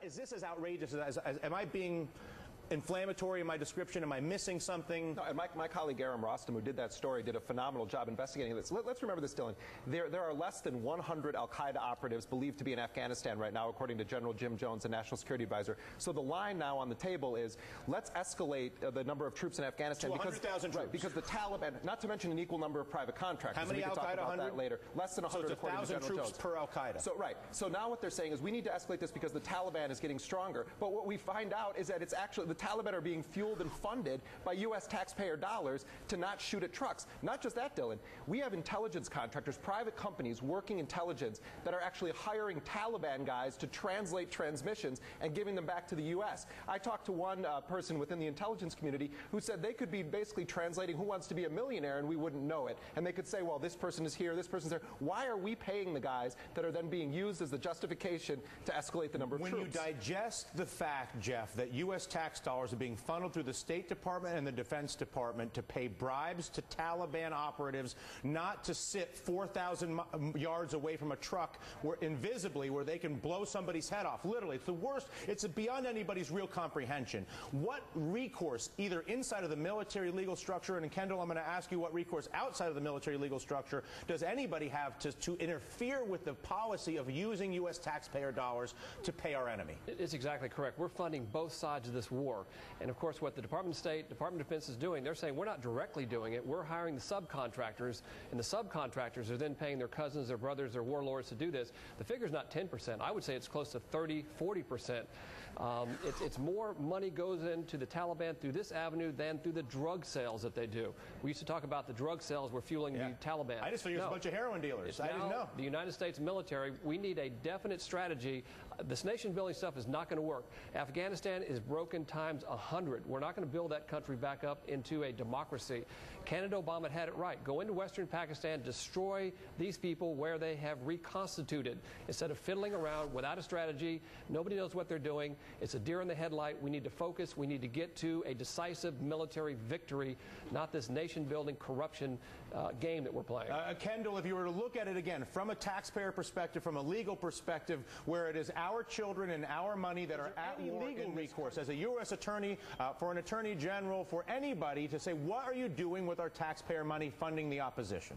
Is this as outrageous as am I being inflammatory in my description? Am I missing something? No, and my colleague Aram Rostam, who did that story, did a phenomenal job investigating this. Let's remember this, Dylan. There are less than 100 al-Qaeda operatives believed to be in Afghanistan right now, according to General Jim Jones, the National Security Advisor. So the line now on the table is, let's escalate the number of troops in Afghanistan. To 100,000 troops. Right, because the Taliban, not to mention an equal number of private contractors. How many we can talk al-Qaeda? about 100? that later. Less than 100, so it's according to General troops Jones. per al-Qaeda. So, right. So now what they're saying is we need to escalate this because the Taliban is getting stronger. But what we find out is that it's actually the Taliban are being fueled and funded by U.S. taxpayer dollars to not shoot at trucks. Not just that, Dylan. We have intelligence contractors, private companies working intelligence that are actually hiring Taliban guys to translate transmissions and giving them back to the U.S. I talked to one person within the intelligence community who said they could be basically translating Who Wants to Be a Millionaire and we wouldn't know it. And they could say, well, this person is here, this person's there. Why are we paying the guys that are then being used as the justification to escalate the number of troops? When you digest the fact, Jeff, that U.S. tax dollars are being funneled through the State Department and the Defense Department to pay bribes to Taliban operatives not to sit 4,000 yards away from a truck invisibly where they can blow somebody's head off. Literally, it's the worst. It's beyond anybody's real comprehension. What recourse, either inside of the military legal structure, and Kendall, I'm going to ask you what recourse outside of the military legal structure does anybody have to interfere with the policy of using U.S. taxpayer dollars to pay our enemy? It's exactly correct. We're funding both sides of this war. And of course, what the Department of State, Department of Defense is doing, they're saying we're not directly doing it. We're hiring the subcontractors, and the subcontractors are then paying their cousins, their brothers, their warlords to do this. The figure's not 10%. I would say it's close to 30, 40%. It's more money goes into the Taliban through this avenue than through the drug sales that they do. We used to talk about the drug sales were fueling the Taliban. I just figured it was a bunch of heroin dealers. I didn't know. The United States military, we need a definite strategy. This nation-building stuff is not going to work. Afghanistan is broken times 100. We're not going to build that country back up into a democracy. Candidate Obama had it right. Go into Western Pakistan, destroy these people where they have reconstituted. Instead of fiddling around without a strategy, nobody knows what they're doing. It's a deer in the headlight. We need to focus. We need to get to a decisive military victory, not this nation-building corruption game that we're playing. Kendall, if you were to look at it again from a taxpayer perspective, from a legal perspective, where it is our children and our money that are at war in recourse, as a U.S. attorney, for an attorney general, for anybody to say, what are you doing with our taxpayer money funding the opposition?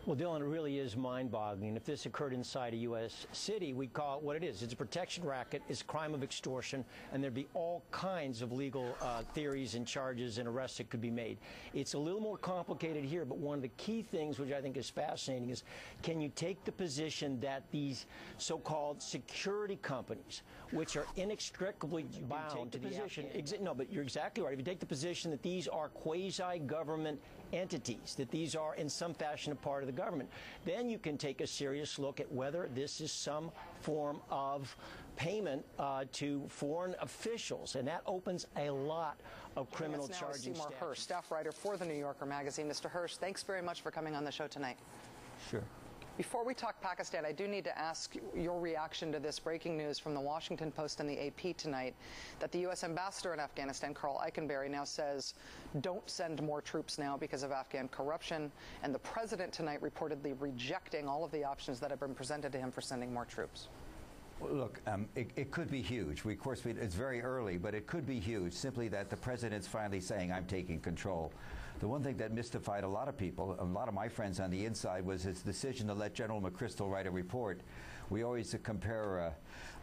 Well, Dylan, it really is mind-boggling. If this occurred inside a U.S. city, we'd call it what it is. It's a protection racket. It's a crime of extortion, and there'd be all kinds of legal theories and charges and arrests that could be made. It's a little more complicated here, but one of the key things, which I think is fascinating, is can you take the position that these so-called security companies, which are inextricably bound to the position, no, but you're exactly right. If you take the position that these are quasi-government entities, that these are in some fashion a part of the government, then you can take a serious look at whether this is some form of payment to foreign officials, and that opens a lot of criminal charging Seymour Hersh, staff writer for The New Yorker magazine. Mr. Hersh, thanks very much for coming on the show tonight. Sure. Before we talk Pakistan, I do need to ask your reaction to this breaking news from the Washington Post and the AP tonight that the U.S. ambassador in Afghanistan, Carl Eikenberry, now says don't send more troops now because of Afghan corruption, and the president tonight reportedly rejecting all of the options that have been presented to him for sending more troops. Well, look, it could be huge. Of course, it's very early, but it could be huge, simply that the president's finally saying, I'm taking control. The one thing that mystified a lot of people, a lot of my friends on the inside, was his decision to let General McChrystal write a report. We always compare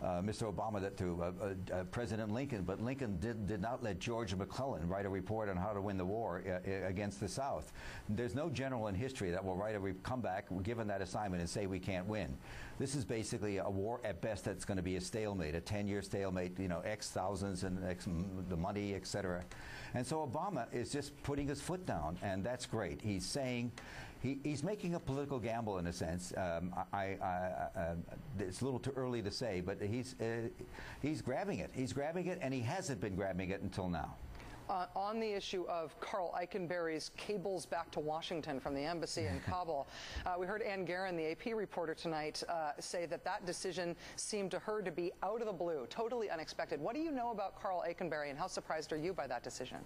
Mr. Obama to President Lincoln, but Lincoln did not let George McClellan write a report on how to win the war against the South. There's no general in history that will write a comeback given that assignment and say we can't win. This is basically a war at best that's going to be a stalemate, a 10-year stalemate, you know, X thousands and X the money, etc. And so Obama is just putting his foot down, and that's great. He's saying, he's making a political gamble in a sense. It's a little too early to say, but he's grabbing it. He's grabbing it, and he hasn't been grabbing it until now. On the issue of Carl Eikenberry's cables back to Washington from the embassy in Kabul, we heard Ann Guerin, the AP reporter tonight, say that that decision seemed to her to be out of the blue, totally unexpected. What do you know about Carl Eikenberry, and how surprised are you by that decision?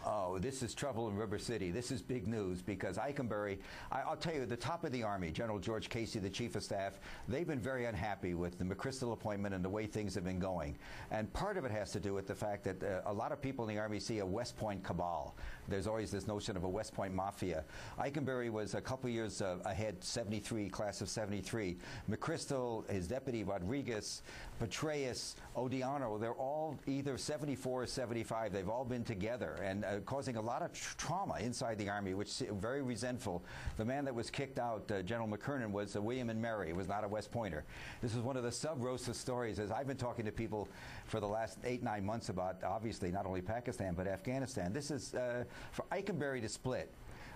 Oh, this is trouble in River City. This is big news because Eikenberry, I'll tell you, the top of the Army, General George Casey, the Chief of Staff, they've been very unhappy with the McChrystal appointment and the way things have been going. And part of it has to do with the fact that a lot of people in the Army see a West Point cabal. There's always this notion of a West Point mafia. Eikenberry was a couple years ahead, 73, class of 73. McChrystal, his deputy Rodriguez, Petraeus, Odiano, they're all either 74 or 75. They've all been together and causing a lot of trauma inside the Army, which is very resentful. The man that was kicked out, General McKernan, was William and Mary. He was not a West Pointer. This is one of the sub-rosa stories, as I've been talking to people for the last 8-9 months about, obviously, not only Pakistan, but Afghanistan. This is, for Eikenberry to split,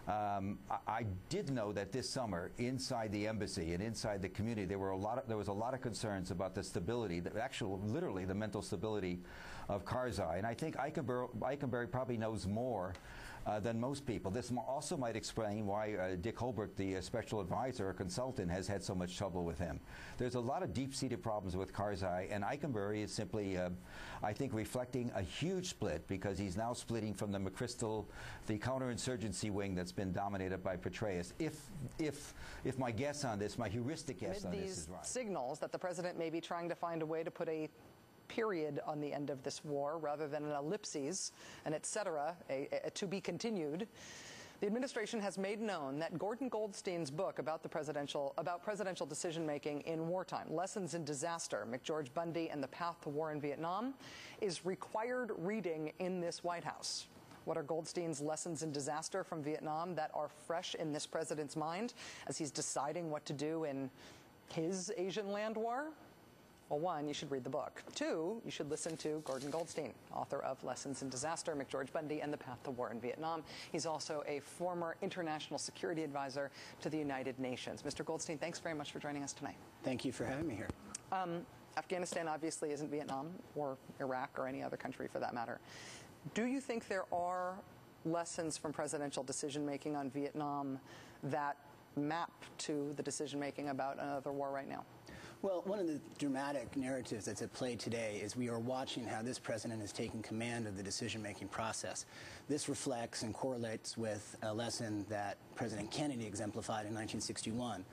I did know that this summer, inside the embassy and inside the community, there was a lot of concerns about the stability, literally the mental stability of Karzai. And I think Eikenberry probably knows more than most people. This also might explain why Dick Holbrooke, the special advisor or consultant, has had so much trouble with him. There's a lot of deep-seated problems with Karzai, and Eikenberry is simply, I think, reflecting a huge split because he's now splitting from the McChrystal, the counterinsurgency wing that's been dominated by Petraeus. If my guess on this, my heuristic guess on this is right. These signals that the president may be trying to find a way to put a period on the end of this war rather than an ellipses, an etc., a to be continued. The administration has made known that Gordon Goldstein's book about presidential decision-making in wartime, Lessons in Disaster, McGeorge Bundy and the Path to War in Vietnam, is required reading in this White House. What are Goldstein's lessons in disaster from Vietnam that are fresh in this president's mind as he's deciding what to do in his Asian land war? Well, one, you should read the book. Two, you should listen to Gordon Goldstein, author of Lessons in Disaster, McGeorge Bundy, and the Path to War in Vietnam. He's also a former international security advisor to the United Nations. Mr. Goldstein, thanks very much for joining us tonight. Thank you for having me here. Afghanistan obviously isn't Vietnam or Iraq or any other country for that matter. Do you think there are lessons from presidential decision-making on Vietnam that map to the decision-making about another war right now? Well, one of the dramatic narratives that's at play today is we are watching how this president is taking command of the decision-making process. This reflects and correlates with a lesson that President Kennedy exemplified in 1961.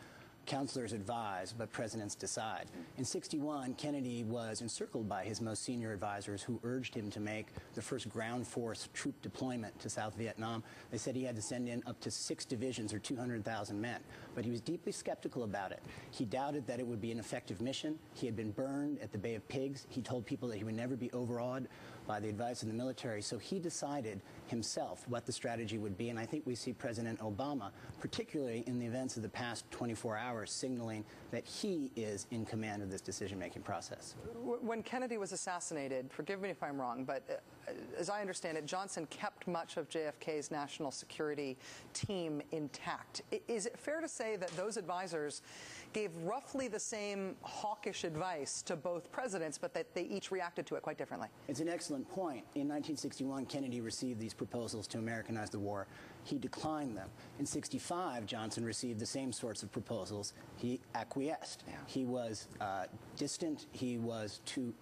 Counselors advise, but presidents decide. In 61, Kennedy was encircled by his most senior advisors who urged him to make the first ground force troop deployment to South Vietnam. They said he had to send in up to 6 divisions or 200,000 men. But he was deeply skeptical about it. He doubted that it would be an effective mission. He had been burned at the Bay of Pigs. He told people that he would never be overawed by the advice of the military. So he decided himself what the strategy would be. And I think we see President Obama, particularly in the events of the past 24 hours, signaling that he is in command of this decision-making process. When Kennedy was assassinated, forgive me if I'm wrong, but as I understand it, Johnson kept much of JFK's national security team intact. Is it fair to say that those advisors gave roughly the same hawkish advice to both presidents, but that they each reacted to it quite differently? It's an excellent point. In 1961, Kennedy received these proposals to Americanize the war. He declined them. In 65, Johnson received the same sorts of proposals. He acquiesced. Yeah. He was distant. He was too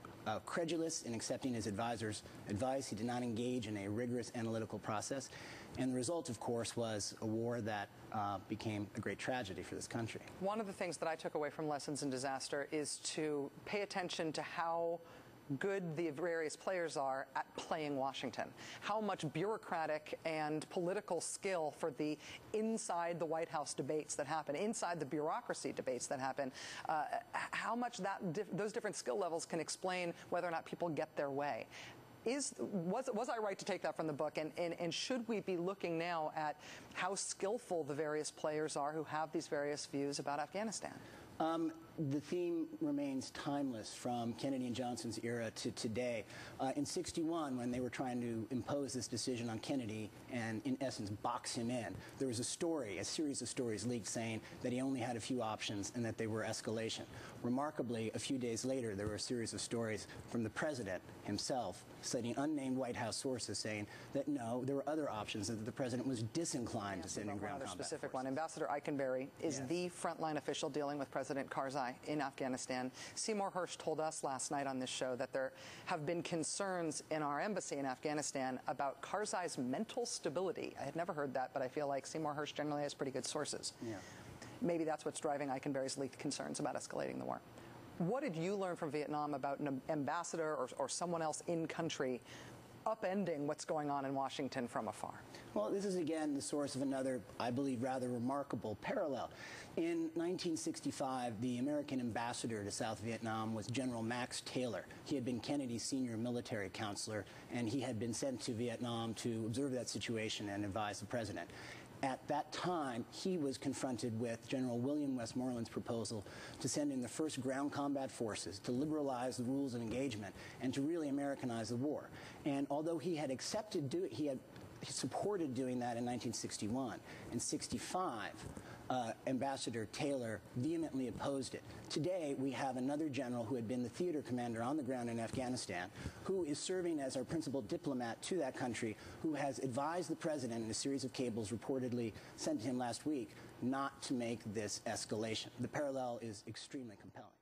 credulous in accepting his advisors' advice. He did not engage in a rigorous analytical process. And the result, of course, was a war that became a great tragedy for this country. One of the things that I took away from Lessons in Disaster is to pay attention to how good the various players are at playing Washington. How much bureaucratic and political skill for the inside the White House debates that happen, inside the bureaucracy debates that happen, how much those different skill levels can explain whether or not people get their way. Was I right to take that from the book? And should we be looking now at how skillful the various players are who have these various views about Afghanistan? The theme remains timeless from Kennedy and Johnson's era to today. In 61, when they were trying to impose this decision on Kennedy and, in essence, box him in, there was a series of stories leaked saying that he only had a few options and that they were escalation. Remarkably, a few days later, there were a series of stories from the president himself, citing unnamed White House sources, saying that no, there were other options, and that the president was disinclined to send in ground combat specific forces. one. Ambassador Eikenberry is the frontline official dealing with President Karzai. ally in Afghanistan. Seymour Hersh told us last night on this show that there have been concerns in our embassy in Afghanistan about Karzai's mental stability. I had never heard that, but I feel like Seymour Hersh generally has pretty good sources. Yeah. Maybe that's what's driving Eikenberry's leaked concerns about escalating the war. What did you learn from Vietnam about an ambassador or someone else in country upending what's going on in Washington from afar? Well, this is again the source of another, I believe, rather remarkable parallel. In 1965, the American ambassador to South Vietnam was General Max Taylor. He had been Kennedy's senior military counselor, and he had been sent to Vietnam to observe that situation and advise the president. At that time, he was confronted with General William Westmoreland's proposal to send in the first ground combat forces, to liberalize the rules of engagement, and to really Americanize the war. And although he had he had supported doing that in 1961 and 65, Ambassador Taylor vehemently opposed it. Today, we have another general who had been the theater commander on the ground in Afghanistan, who is serving as our principal diplomat to that country, who has advised the president in a series of cables reportedly sent to him last week not to make this escalation. The parallel is extremely compelling.